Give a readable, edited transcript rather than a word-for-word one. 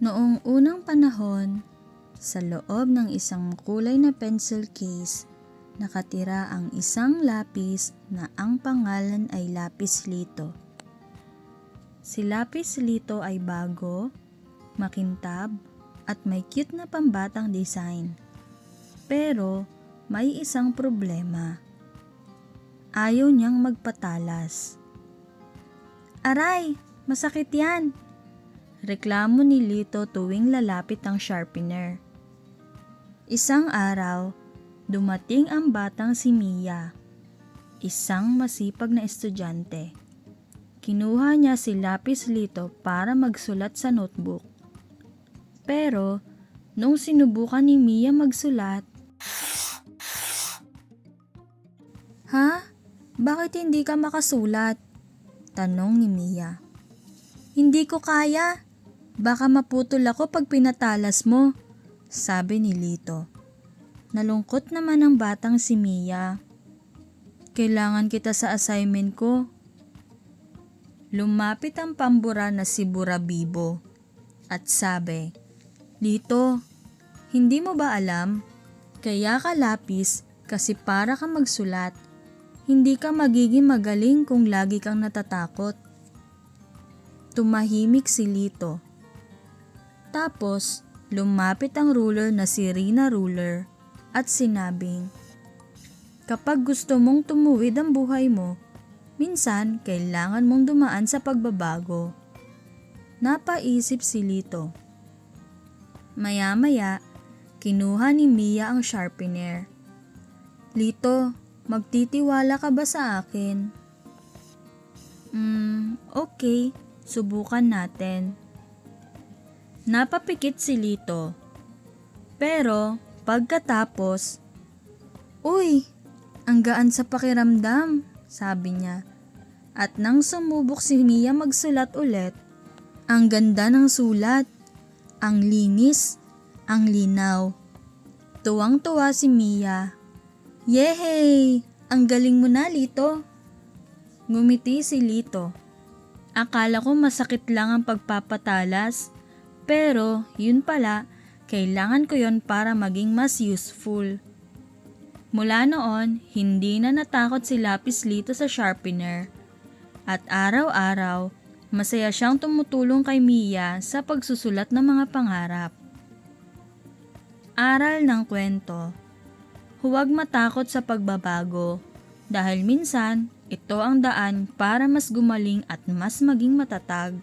Noong unang panahon, sa loob ng isang makulay na pencil case, nakatira ang isang lapis na ang pangalan ay Lapis Lito. Si Lapis Lito ay bago, makintab, at may cute na pambatang design. Pero may isang problema. Ayaw niyang magpatalas. "Aray, masakit yan!" Reklamo ni Lito tuwing lalapit ang sharpener. Isang araw, dumating ang batang si Mia, isang masipag na estudyante. Kinuha niya si Lapis Lito para magsulat sa notebook. Pero, nung sinubukan ni Mia magsulat, "Ha? Bakit hindi ka makasulat?" tanong ni Mia. "Hindi ko kaya. Baka maputol ako pag pinatalas mo," sabi ni Lito. Nalungkot naman ang batang si Mia. "Kailangan kita sa assignment ko." Lumapit ang pambura na si Burabibo at sabi, "Lito, hindi mo ba alam? Kaya ka lapis kasi para ka magsulat. Hindi ka magiging magaling kung lagi kang natatakot." Tumahimik si Lito. Tapos, lumapit ang ruler na si Rina Ruler at sinabing, "Kapag gusto mong tumuwid ang buhay mo, minsan kailangan mong dumaan sa pagbabago." Napaisip si Lito. Maya-maya, kinuha ni Mia ang sharpener. "Lito, magtitiwala ka ba sa akin?" Okay, subukan natin." Napapikit si Lito. Pero pagkatapos, "Uy, ang gaan sa pakiramdam," sabi niya. At nang sumubok si Mia magsulat ulit, ang ganda ng sulat, ang linis, ang linaw. Tuwang-tuwa si Mia. "Yehey! Ang galing mo na, Lito." Ngumiti si Lito. "Akala ko masakit lang ang pagpapatalas, pero yun pala, kailangan ko yon para maging mas useful." Mula noon, hindi na natakot si Lapis Lito sa sharpener. At araw-araw, masaya siyang tumutulong kay Mia sa pagsusulat ng mga pangarap. Aral ng kwento: huwag matakot sa pagbabago dahil minsan ito ang daan para mas gumaling at mas maging matatag.